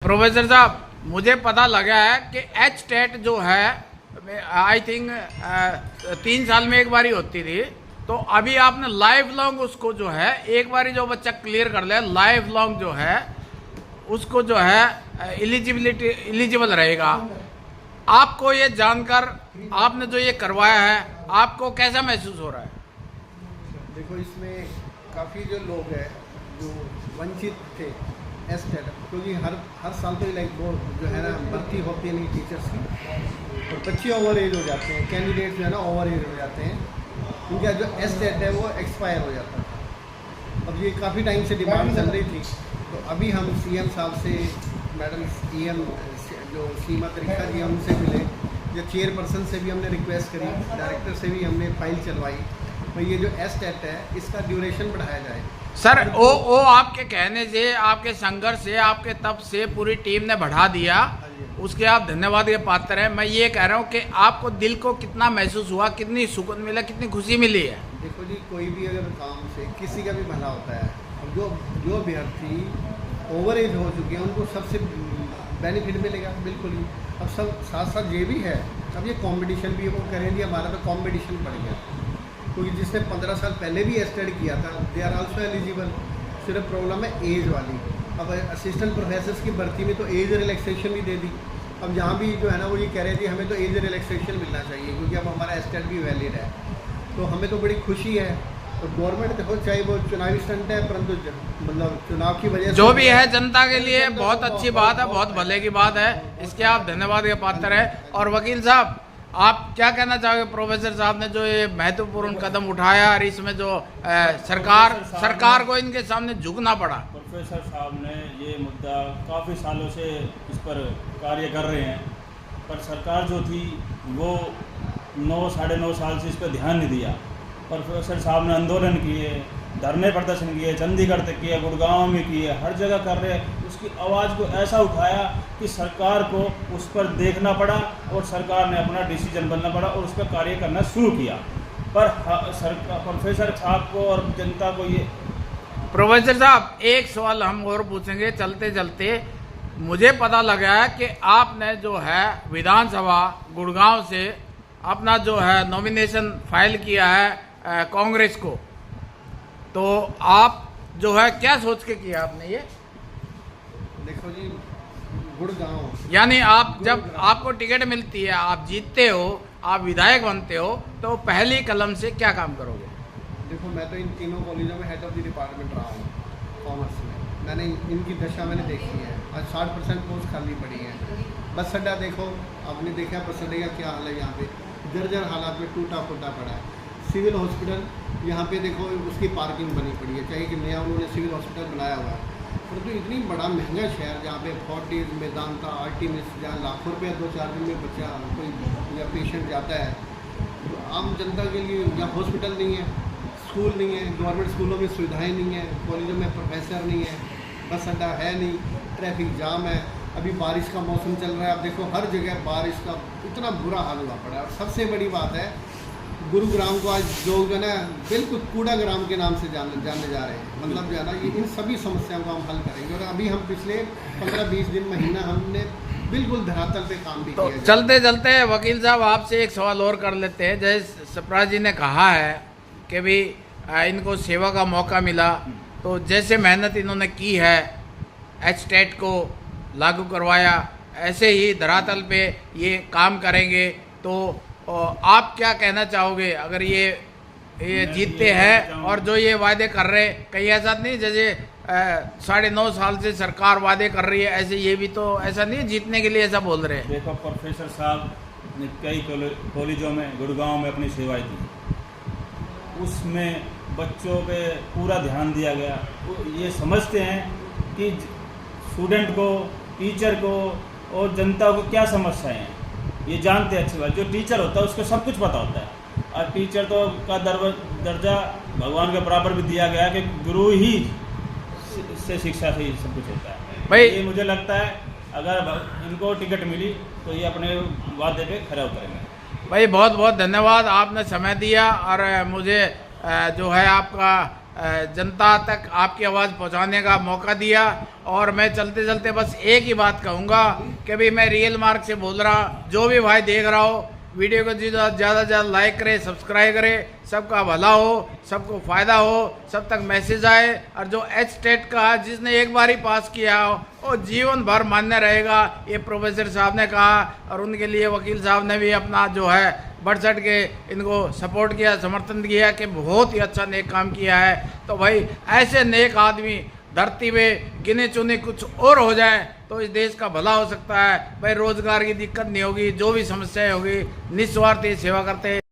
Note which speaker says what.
Speaker 1: Professor साहब, मुझे पता लगा है कि एच टेट जो है आई थिंक 3 साल में एक बारी होती थी, तो अभी आपने लाइफ लॉन्ग उसको जो है एक बारी जो बच्चा क्लियर कर ले लाइफ लॉन्ग जो है उसको जो है एलिजिबल रहेगा। आपको ये जानकर आपने जो ये करवाया है आपको कैसा महसूस हो रहा है?
Speaker 2: देखो, इसमें काफ़ी जो लोग हैं जो वंचित थे एस टेट, क्योंकि हर साल तो लाइक वो जो है ना भर्ती होती नहीं टीचर्स की, और बच्चे ओवर एज हो जाते हैं, कैंडिडेट जो है ना ओवर एज हो जाते हैं, उनका जो एस टेट है वो एक्सपायर हो जाता था। अब ये काफ़ी टाइम से डिमांड चल रही थी, तो अभी हम सीएम साहब से, मैडम सीएम जो सीमा त्रिखा जी उनसे मिले, जो चेयरपर्सन से भी हमने रिक्वेस्ट करी, डायरेक्टर से भी हमने फाइल चलवाई, तो ये जो एस टेट है इसका ड्यूरेशन बढ़ाया जाए।
Speaker 1: सर वो आपके कहने से, आपके संघर्ष से, आपके तप से पूरी टीम ने बढ़ा दिया, उसके आप धन्यवाद के पात्र हैं। मैं ये कह रहा हूँ कि आपको दिल को कितना महसूस हुआ, कितनी सुकून मिला, कितनी खुशी मिली है?
Speaker 2: देखो जी, कोई भी अगर काम से किसी का भी भला होता है, अब जो अभ्यर्थी ओवर एज हो चुके हैं उनको सबसे बेनिफिट मिलेगा, बिल्कुल ही। अब सब साथ साथ ये भी है, अब ये कंपटीशन भी वो करेंगे, हमारा तो कंपटीशन बढ़ गया, क्योंकि जिसने 15 साल पहले भी एस्टेड किया था दे आर आल्सो एलिजिबल। सिर्फ प्रॉब्लम है एज वाली। अब असिस्टेंट प्रोफेसर्स की भर्ती में तो एज रिलैक्सेशन भी दे दी। अब यहाँ भी जो है ना वो ये कह रहे थे हमें तो एज रिलैक्सेशन मिलना चाहिए, क्योंकि अब हमारा एस्टेड भी वैलिड है, तो हमें तो बड़ी खुशी है। और गवर्नमेंट देखो, चाहे वो चुनावी स्टंट है, परंतु मतलब चुनाव की वजह से
Speaker 1: जो भी है जनता के लिए बहुत अच्छी बात है, बहुत भले की बात है, इसके आप धन्यवाद के पात्र हैं। और वकील साहब, आप क्या कहना चाहोगे? प्रोफेसर साहब ने जो ये महत्वपूर्ण कदम उठाया और इसमें जो सरकार को इनके सामने झुकना पड़ा।
Speaker 3: प्रोफेसर साहब ने ये मुद्दा काफ़ी सालों से इस पर कार्य कर रहे हैं, पर सरकार जो थी वो 9-9.5 साल से इस पर ध्यान नहीं दिया। प्रोफेसर साहब ने आंदोलन किए, धरने प्रदर्शन किए, चंडीगढ़ तक किए, गुड़गांव में किए, हर जगह कर रहे। उसकी आवाज़ को ऐसा उठाया कि सरकार को उस पर देखना पड़ा और सरकार ने अपना डिसीजन बनना पड़ा और उस पर कार्य करना शुरू किया। पर सरकार, प्रोफेसर साहब को और जनता को ये।
Speaker 1: प्रोफेसर साहब, एक सवाल हम और पूछेंगे चलते चलते। मुझे पता लगा है कि आपने जो है विधानसभा गुड़गांव से अपना जो है नॉमिनेशन फाइल किया है कांग्रेस को, तो आप जो है क्या सोच के किया आपने ये?
Speaker 2: देखो जी, गुड़गांव
Speaker 1: यानी आप जब आपको टिकट मिलती है, आप जीतते हो, आप विधायक बनते हो, तो पहली कलम से क्या काम करोगे?
Speaker 2: देखो, मैं तो इन तीनों कॉलेजों में हेड ऑफ द डिपार्टमेंट रहा हूँ कॉमर्स में। मैंने इनकी दशा मैंने देखी है। आज 60% पोस्ट खाली पड़ी है। बस अड्डा देखो, आपने देखा बस अड्डे का क्या हाल है, यहाँ पे जर्जर हालात में टूटा फूटा पड़ा है। सिविल हॉस्पिटल यहाँ पे देखो, उसकी पार्किंग बनी पड़ी है, चाहे कि नया उन्होंने सिविल हॉस्पिटल बनाया हुआ है, परंतु इतनी बड़ा महंगा शहर जहाँ पे फोर्टिस, मेदांता, आर्टिमिस, जहाँ लाखों रुपये 2-4 दिन में बच्चा कोई या पेशेंट जाता है, तो आम जनता के लिए यहाँ हॉस्पिटल नहीं है, स्कूल नहीं है, गवर्नमेंट स्कूलों में सुविधाएँ नहीं है, कॉलेजों में प्रोफेसर नहीं है, बस अड्डा है नहीं, ट्रैफिक जाम है। अभी बारिश का मौसम चल रहा है, आप देखो हर जगह बारिश का इतना बुरा हाल हुआ पड़ा है। और सबसे बड़ी बात है, गुरुग्राम को आज लोग जो है ना बिल्कुल कूड़ा ग्राम के नाम से जानने जा रहे हैं। मतलब जो है ना, ये इन सभी समस्याओं को हम हल करेंगे। और अभी हम पिछले 15-20 दिन, महीना हमने बिल्कुल धरातल पे काम भी
Speaker 1: तो
Speaker 2: किया।
Speaker 1: चलते चलते वकील साहब, आपसे एक सवाल और कर लेते हैं। जैसे सरफराज जी ने कहा है कि भी इनको सेवा का मौका मिला, तो जैसे मेहनत इन्होंने की है, एच टेट को लागू करवाया, ऐसे ही धरातल पे ये काम करेंगे, तो आप क्या कहना चाहोगे? अगर ये जीतते हैं और जो ये वादे कर रहे, कहीं ऐसा नहीं जैसे 9.5 साल से सरकार वादे कर रही है, ऐसे ये भी तो ऐसा नहीं जीतने के लिए ऐसा बोल रहे हैं?
Speaker 3: देखो, प्रोफेसर साहब ने कई कॉलेजों में गुड़गांव में अपनी सेवाएं दी, उसमें बच्चों पे पूरा ध्यान दिया गया। वो ये समझते हैं कि स्टूडेंट को, टीचर को और जनता को क्या समस्याएं हैं, ये जानते हैं अच्छी बात। जो टीचर होता है उसको सब कुछ पता होता है, और टीचर तो का दर्जा भगवान के बराबर भी दिया गया कि गुरु ही से शिक्षा से ही सब कुछ होता है भाई। ये मुझे लगता है अगर इनको टिकट मिली तो ये अपने वादे पे खरा उतरेंगे।
Speaker 1: भाई बहुत बहुत धन्यवाद, आपने समय दिया और मुझे जो है आपका जनता तक आपकी आवाज़ पहुंचाने का मौका दिया। और मैं चलते चलते बस एक ही बात कहूँगा कि भी मैं रियल मार्ग से बोल रहा, जो भी भाई देख रहा हो वीडियो को ज़्यादा ज़्यादा लाइक करे, सब्सक्राइब करे, सबका भला हो, सबको फ़ायदा हो, सब तक मैसेज आए। और जो एच-टेट का जिसने एक बार ही पास किया हो वो जीवन भर मान्य रहेगा, ये प्रोफेसर साहब ने कहा। और उनके लिए वकील साहब ने भी अपना जो है बढ़ चढ़ के इनको सपोर्ट किया, समर्थन किया कि बहुत ही अच्छा नेक काम किया है। तो भाई ऐसे नेक आदमी धरती में गिने चुने कुछ और हो जाए तो इस देश का भला हो सकता है। भाई रोजगार की दिक्कत नहीं होगी, जो भी समस्याएं होगी निस्वार्थ सेवा करते